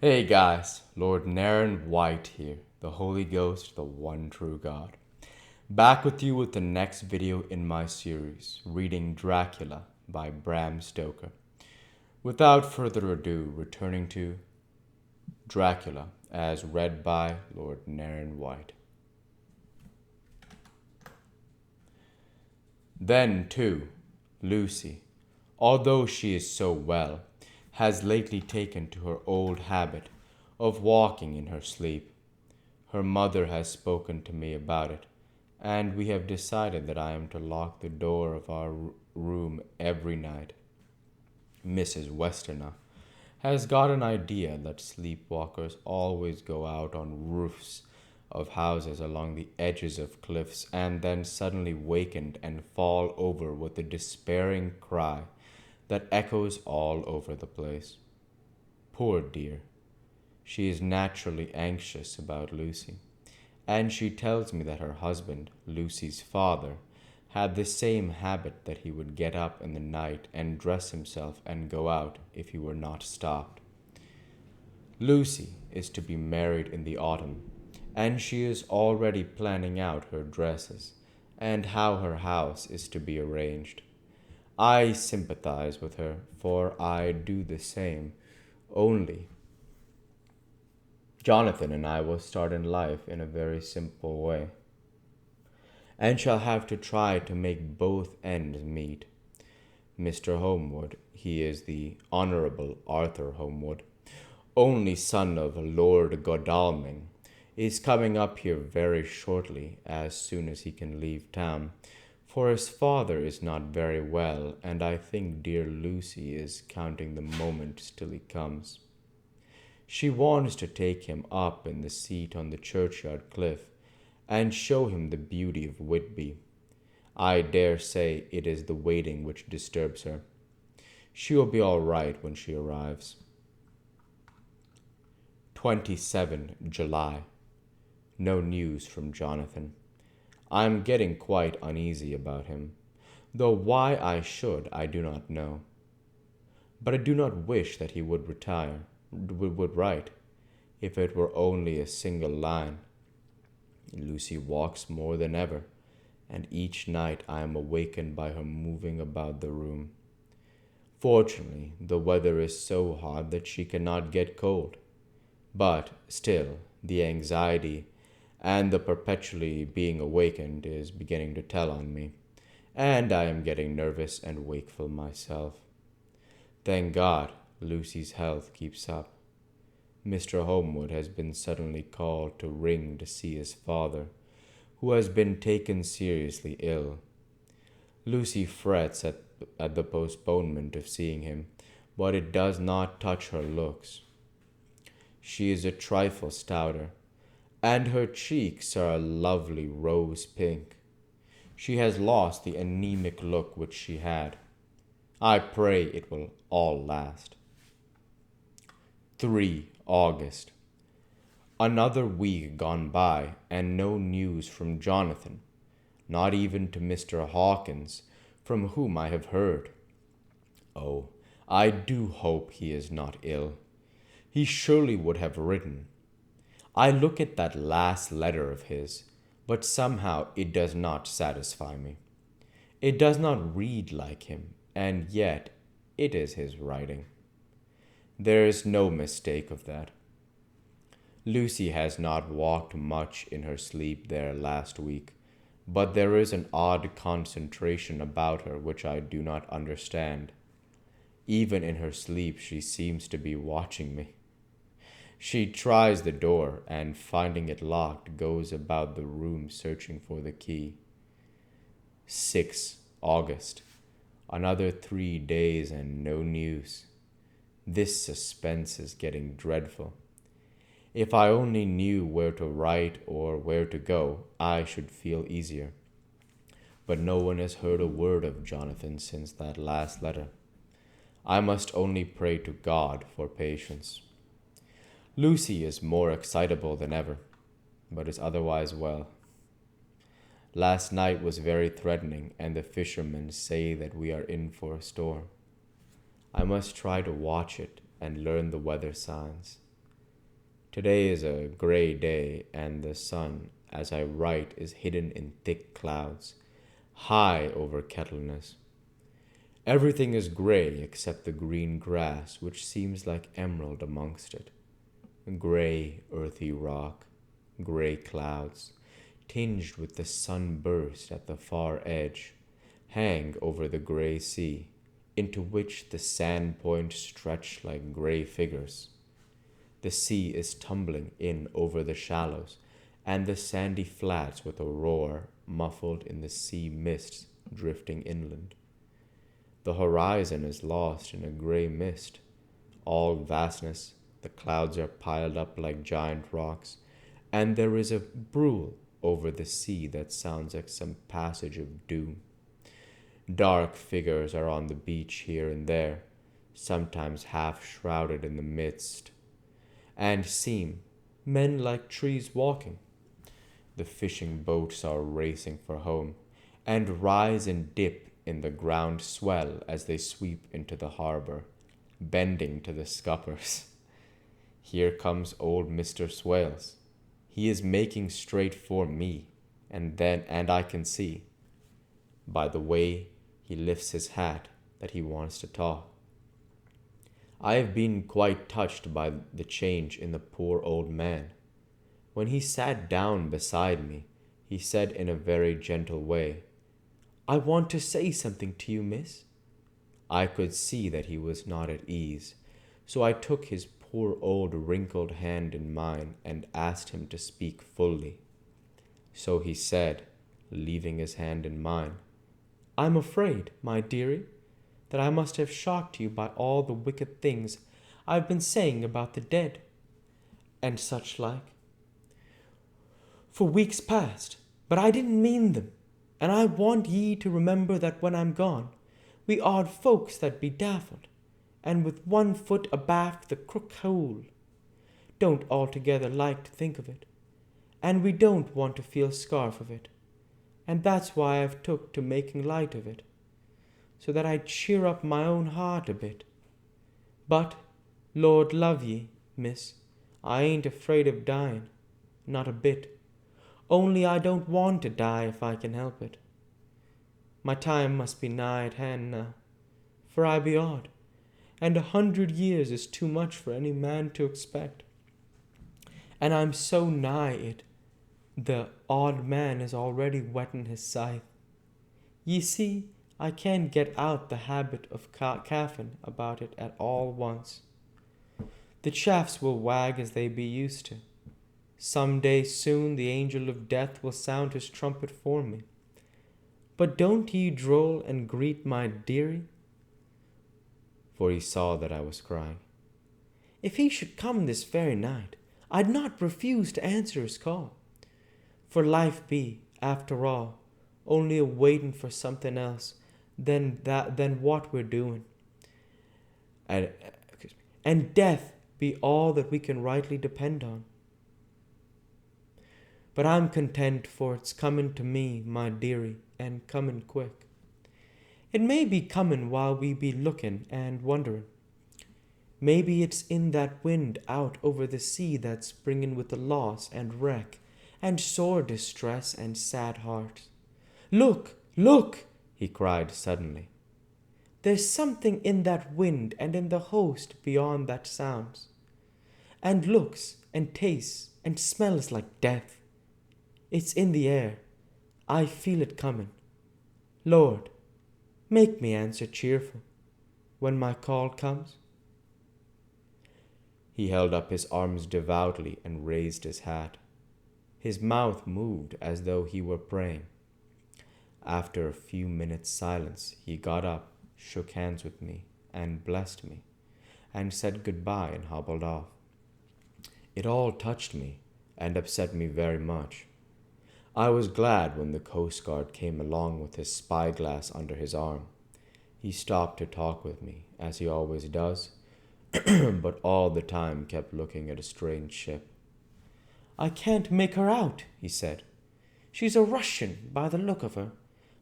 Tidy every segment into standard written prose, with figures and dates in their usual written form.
Hey guys, Lord Naren White here, the Holy Ghost, the one true God. Back with you with the next video in my series, reading Dracula by Bram Stoker. Without further ado, returning to Dracula as read by Lord Naren White. Then, too, Lucy, although she is so well, has lately taken to her old habit of walking in her sleep. Her mother has spoken to me about it, and we have decided that I am to lock the door of our room every night. Mrs. Westerner has got an idea that sleepwalkers always go out on roofs of houses along the edges of cliffs and then suddenly waken and fall over with a despairing cry that echoes all over the place. Poor dear, she is naturally anxious about Lucy, and she tells me that her husband, Lucy's father, had the same habit that he would get up in the night and dress himself and go out if he were not stopped. Lucy is to be married in the autumn, and she is already planning out her dresses and how her house is to be arranged. I sympathize with her, for I do the same, only Jonathan and I will start in life in a very simple way, and shall have to try to make both ends meet. Mr. Holmwood, he is the Honourable Arthur Holmwood, only son of Lord Godalming, is coming up here very shortly, as soon as he can leave town, for his father is not very well, and I think dear Lucy is counting the moments till he comes. She wants to take him up in the seat on the churchyard cliff and show him the beauty of Whitby. I dare say it is the waiting which disturbs her. She will be all right when she arrives. 27 July. No news from Jonathan. I am getting quite uneasy about him, though why I should I do not know. But I do not wish that he would would write, if it were only a single line. Lucy walks more than ever, and each night I am awakened by her moving about the room. Fortunately, the weather is so hot that she cannot get cold, but still the anxiety and the perpetually being awakened is beginning to tell on me, and I am getting nervous and wakeful myself. Thank God, Lucy's health keeps up. Mr. Holmwood has been suddenly called to ring to see his father, who has been taken seriously ill. Lucy frets at the postponement of seeing him, but it does not touch her looks. She is a trifle stouter, and her cheeks are a lovely rose pink. She has lost the anemic look which she had. I pray it will all last. 3 August. Another week gone by, and no news from Jonathan, not even to Mr. Hawkins, from whom I have heard. Oh, I do hope he is not ill. He surely would have written. I look at that last letter of his, but somehow it does not satisfy me. It does not read like him, and yet it is his writing. There is no mistake of that. Lucy has not walked much in her sleep there last week, but there is an odd concentration about her which I do not understand. Even in her sleep she seems to be watching me. She tries the door, and finding it locked, goes about the room searching for the key. 6 August. Another 3 days and no news. This suspense is getting dreadful. If I only knew where to write or where to go, I should feel easier. But no one has heard a word of Jonathan since that last letter. I must only pray to God for patience. Lucy is more excitable than ever, but is otherwise well. Last night was very threatening, and the fishermen say that we are in for a storm. I must try to watch it and learn the weather signs. Today is a gray day, and the sun, as I write, is hidden in thick clouds, high over Kettleness. Everything is gray except the green grass, which seems like emerald amongst it. Gray, earthy rock, gray clouds, tinged with the sunburst at the far edge, hang over the gray sea, into which the sand points stretch like gray figures. The sea is tumbling in over the shallows, and the sandy flats with a roar, muffled in the sea mists drifting inland. The horizon is lost in a gray mist. All vastness, the clouds are piled up like giant rocks, and there is a brool over the sea that sounds like some passage of doom. Dark figures are on the beach here and there, sometimes half shrouded in the mist, and seem men like trees walking. The fishing boats are racing for home, and rise and dip in the ground swell as they sweep into the harbor, bending to the scuppers. Here comes old Mr. Swales. He is making straight for me, and I can see, by the way he lifts his hat, that he wants to talk. I have been quite touched by the change in the poor old man. When he sat down beside me, he said in a very gentle way, "I want to say something to you, miss." I could see that he was not at ease, so I took his poor old wrinkled hand in mine and asked him to speak fully. So he said, leaving his hand in mine, "I'm afraid, my dearie, that I must have shocked you by all the wicked things I've been saying about the dead, and such like, for weeks past, but I didn't mean them, and I want ye to remember that when I'm gone, we are folks that be daffled, and with one foot abaft the crook hole, don't altogether like to think of it, and we don't want to feel scarf of it, and that's why I've took to making light of it, so that I'd cheer up my own heart a bit. But, Lord love ye, miss, I ain't afraid of dying, not a bit, only I don't want to die if I can help it. My time must be nigh at hand now, for I be odd, and 100 years is too much for any man to expect. And I'm so nigh it, the odd man is already whetting his scythe. Ye see, I can't get out the habit of caffin about it at all once. The chaffs will wag as they be used to. Some day soon the angel of death will sound his trumpet for me. But don't ye droll and greet my dearie?" For he saw that I was crying. "If he should come this very night, I'd not refuse to answer his call. For life be, after all, only a waiting for something else than what we're doing. And death be all that we can rightly depend on. But I'm content, for it's comin' to me, my dearie, and comin' quick. It may be comin' while we be lookin' and wonderin'. Maybe it's in that wind out over the sea that's bringin' with the loss and wreck and sore distress and sad hearts. Look, look!" he cried suddenly. "There's something in that wind and in the host beyond that sounds, and looks and tastes and smells like death. It's in the air. I feel it comin'. Lord, make me answer cheerful when my call comes." He held up his arms devoutly and raised his hat. His mouth moved as though he were praying. After a few minutes' silence, he got up, shook hands with me, and blessed me, and said goodbye and hobbled off. It all touched me and upset me very much. I was glad when the Coast Guard came along with his spyglass under his arm. He stopped to talk with me, as he always does, but all the time kept looking at a strange ship. "I can't make her out," he said. "She's a Russian by the look of her,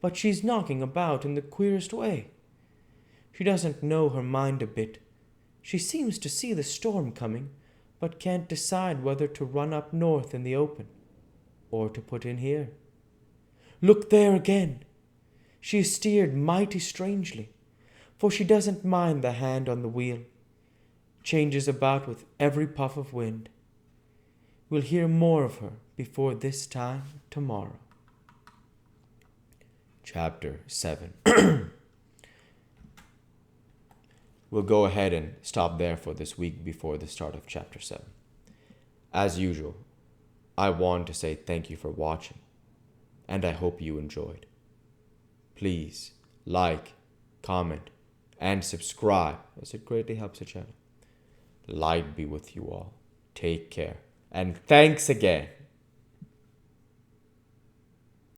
but she's knocking about in the queerest way. She doesn't know her mind a bit. She seems to see the storm coming, but can't decide whether to run up north in the open or to put in here. Look there again! She is steered mighty strangely, for she doesn't mind the hand on the wheel, changes about with every puff of wind. We'll hear more of her before this time tomorrow. Chapter 7. We'll go ahead and stop there for this week before the start of Chapter 7. As usual, I want to say thank you for watching, and I hope you enjoyed. Please like, comment, and subscribe, as it greatly helps the channel. Light be with you all. Take care, and thanks again.